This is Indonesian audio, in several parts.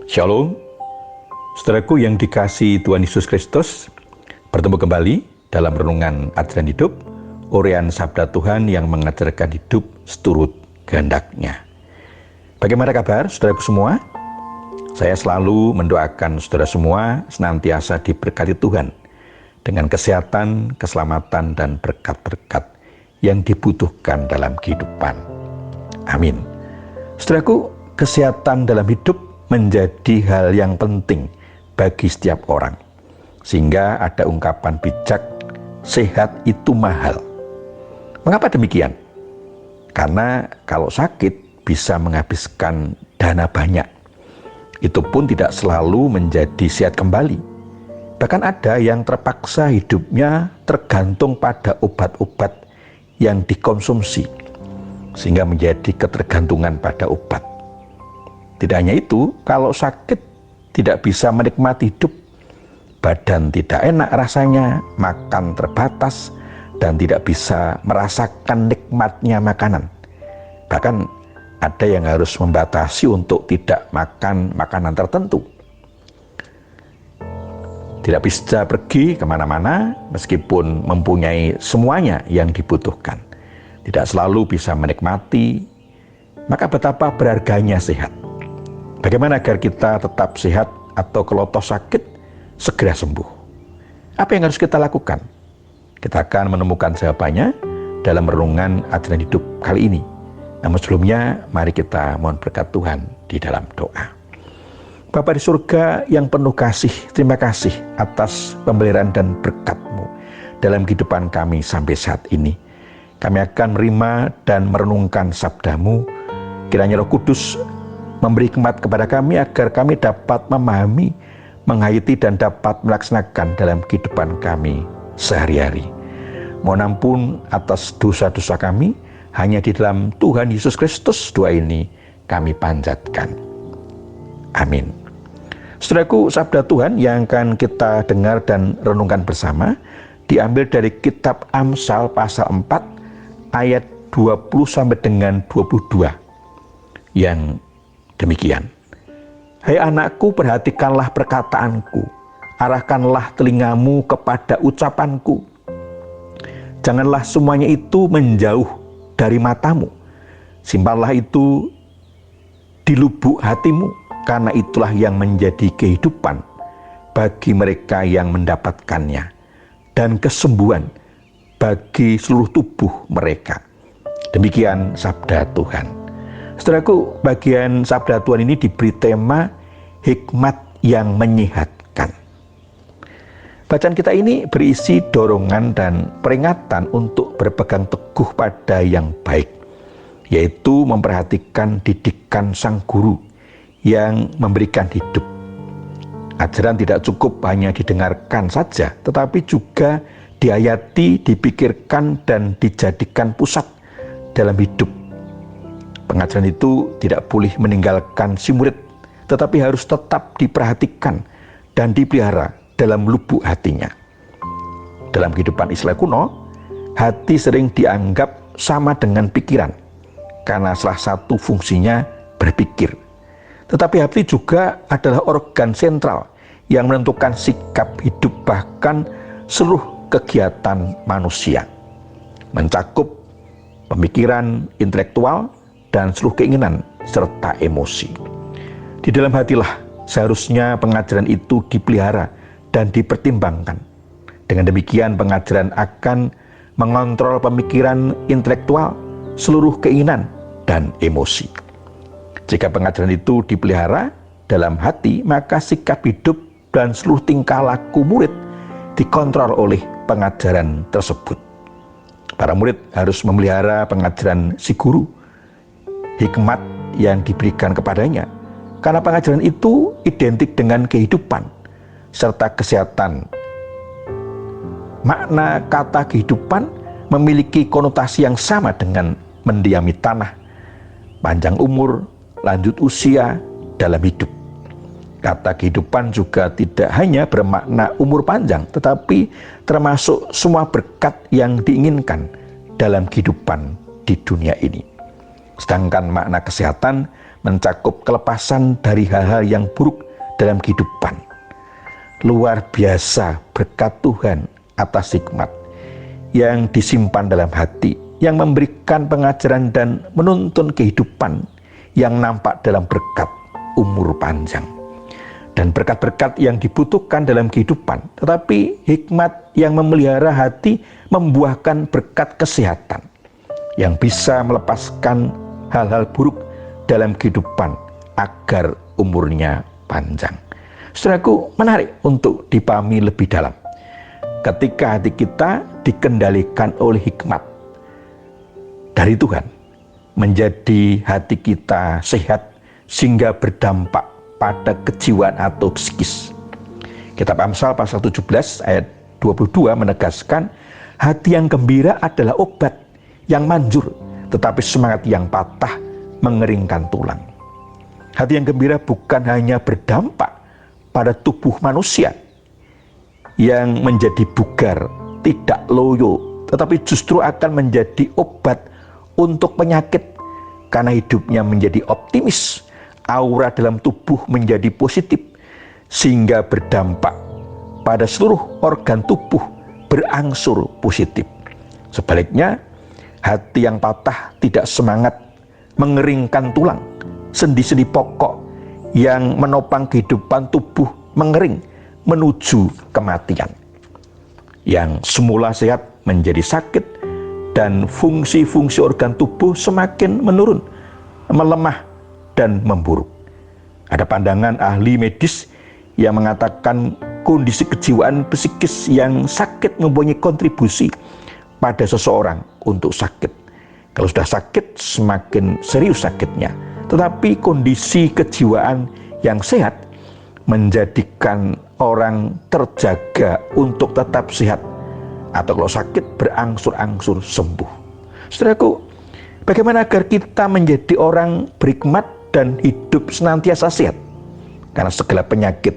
Shalom, saudaraku yang dikasihi Tuhan Yesus Kristus. Bertemu kembali dalam renungan ajaran hidup, uraian sabda Tuhan yang mengajarkan hidup seturut kehendak-Nya. Bagaimana kabar saudaraku semua? Saya selalu mendoakan saudara semua senantiasa diberkati Tuhan dengan kesehatan, keselamatan, dan berkat-berkat yang dibutuhkan dalam kehidupan. Amin. Saudaraku, kesehatan dalam hidup menjadi hal yang penting bagi setiap orang. Sehingga ada ungkapan bijak, sehat itu mahal. Mengapa demikian? Karena kalau sakit bisa menghabiskan dana banyak. Itu pun tidak selalu menjadi sehat kembali. Bahkan ada yang terpaksa hidupnya tergantung pada obat-obat yang dikonsumsi, sehingga menjadi ketergantungan pada obat. Tidak hanya itu, kalau sakit tidak bisa menikmati hidup, badan tidak enak rasanya, makan terbatas, dan tidak bisa merasakan nikmatnya makanan. Bahkan ada yang harus membatasi untuk tidak makan makanan tertentu. Tidak bisa pergi kemana-mana meskipun mempunyai semuanya yang dibutuhkan. Tidak selalu bisa menikmati, maka betapa berharganya sehat. Bagaimana agar kita tetap sehat atau kalau toh sakit, segera sembuh? Apa yang harus kita lakukan? Kita akan menemukan jawabannya dalam renungan ajaran hidup kali ini. Namun sebelumnya, mari kita mohon berkat Tuhan di dalam doa. Bapa di surga yang penuh kasih, terima kasih atas pemeliharaan dan berkat-Mu dalam kehidupan kami sampai saat ini. Kami akan menerima dan merenungkan sabda-Mu. Kiranya Roh Kudus memberi hikmat kepada kami agar kami dapat memahami, menghayati, dan dapat melaksanakan dalam kehidupan kami sehari-hari. Mohon ampun atas dosa-dosa kami, hanya di dalam Tuhan Yesus Kristus doa ini kami panjatkan. Amin. Saudaraku, sabda Tuhan yang akan kita dengar dan renungkan bersama diambil dari kitab Amsal pasal 4 ayat 20 sampai dengan 22 yang demikian. Hai anakku, perhatikanlah perkataanku, arahkanlah telingamu kepada ucapanku. Janganlah semuanya itu menjauh dari matamu, simpanlah itu di lubuk hatimu, karena itulah yang menjadi kehidupan bagi mereka yang mendapatkannya, dan kesembuhan bagi seluruh tubuh mereka. Demikian sabda Tuhan. Saudaraku, bagian sabda Tuhan ini diberi tema hikmat yang menyehatkan. Bacaan kita ini berisi dorongan dan peringatan untuk berpegang teguh pada yang baik, yaitu memperhatikan didikan sang guru yang memberikan hidup. Ajaran tidak cukup hanya didengarkan saja, tetapi juga dihayati, dipikirkan, dan dijadikan pusat dalam hidup. Pengajaran itu tidak boleh meninggalkan si murid, tetapi harus tetap diperhatikan dan dipelihara dalam lubuk hatinya. Dalam kehidupan Israel kuno, hati sering dianggap sama dengan pikiran, karena salah satu fungsinya berpikir. Tetapi hati juga adalah organ sentral yang menentukan sikap hidup bahkan seluruh kegiatan manusia. Mencakup pemikiran, intelektual, dan seluruh keinginan serta emosi. Di dalam hatilah seharusnya pengajaran itu dipelihara dan dipertimbangkan. Dengan demikian pengajaran akan mengontrol pemikiran intelektual, seluruh keinginan, dan emosi. Jika pengajaran itu dipelihara dalam hati, maka sikap hidup dan seluruh tingkah laku murid dikontrol oleh pengajaran tersebut. Para murid harus memelihara pengajaran si guru, hikmat yang diberikan kepadanya, karena pengajaran itu identik dengan kehidupan serta kesehatan. Makna kata kehidupan memiliki konotasi yang sama dengan mendiami tanah, panjang umur, lanjut usia dalam hidup. Kata kehidupan juga tidak hanya bermakna umur panjang, tetapi termasuk semua berkat yang diinginkan dalam kehidupan di dunia ini. Sedangkan makna kesehatan mencakup kelepasan dari hal-hal yang buruk dalam kehidupan. Luar biasa berkat Tuhan atas hikmat yang disimpan dalam hati, yang memberikan pengajaran dan menuntun kehidupan yang nampak dalam berkat umur panjang dan berkat-berkat yang dibutuhkan dalam kehidupan. Tetapi hikmat yang memelihara hati membuahkan berkat kesehatan yang bisa melepaskan hal-hal buruk dalam kehidupan agar umurnya panjang. Saudaraku, menarik untuk dipahami lebih dalam. Ketika hati kita dikendalikan oleh hikmat dari Tuhan, menjadi hati kita sehat sehingga berdampak pada kejiwaan atau psikis. Kitab Amsal pasal 17 ayat 22 menegaskan, hati yang gembira adalah obat yang manjur, tetapi semangat yang patah mengeringkan tulang. Hati yang gembira bukan hanya berdampak pada tubuh manusia yang menjadi bugar, tidak loyo, tetapi justru akan menjadi obat untuk penyakit karena hidupnya menjadi optimis, aura dalam tubuh menjadi positif sehingga berdampak pada seluruh organ tubuh berangsur positif. Sebaliknya, hati yang patah tidak semangat, mengeringkan tulang, sendi-sendi pokok yang menopang kehidupan tubuh mengering menuju kematian. Yang semula sehat menjadi sakit dan fungsi-fungsi organ tubuh semakin menurun, melemah dan memburuk. Ada pandangan ahli medis yang mengatakan kondisi kejiwaan psikis yang sakit mempunyai kontribusi pada seseorang untuk sakit. Kalau sudah sakit, semakin serius sakitnya. Tetapi kondisi kejiwaan yang sehat menjadikan orang terjaga untuk tetap sehat, atau kalau sakit berangsur-angsur sembuh. Saudaraku, bagaimana agar kita menjadi orang berhikmat dan hidup senantiasa sehat? Karena segala penyakit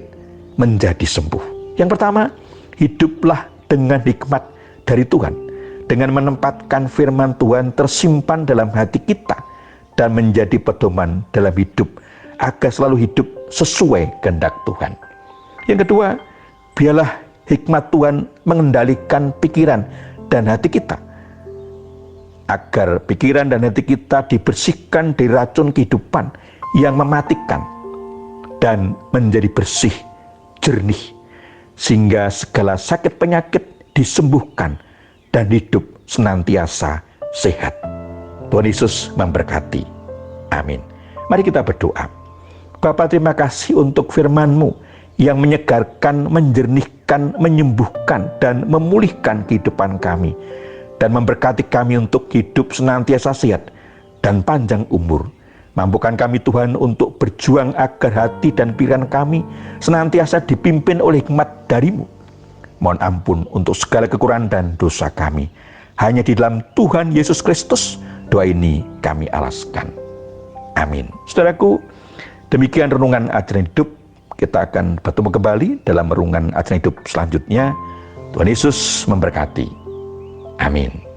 menjadi sembuh. Yang pertama, hiduplah dengan hikmat dari Tuhan, dengan menempatkan firman Tuhan tersimpan dalam hati kita dan menjadi pedoman dalam hidup agar selalu hidup sesuai kehendak Tuhan. Yang kedua, biarlah hikmat Tuhan mengendalikan pikiran dan hati kita agar pikiran dan hati kita dibersihkan dari racun kehidupan yang mematikan dan menjadi bersih, jernih, sehingga segala sakit penyakit disembuhkan dan hidup senantiasa sehat. Tuhan Yesus memberkati. Amin. Mari kita berdoa. Bapa, terima kasih untuk firman-Mu yang menyegarkan, menjernihkan, menyembuhkan, dan memulihkan kehidupan kami. Dan memberkati kami untuk hidup senantiasa sehat dan panjang umur. Mampukan kami Tuhan untuk berjuang agar hati dan pikiran kami senantiasa dipimpin oleh hikmat dari-Mu. Mohon ampun untuk segala kekurangan dan dosa kami. Hanya di dalam Tuhan Yesus Kristus doa ini kami alaskan. Amin. Saudaraku, demikian renungan ajaran hidup. Kita akan bertemu kembali dalam renungan ajaran hidup selanjutnya. Tuhan Yesus memberkati. Amin.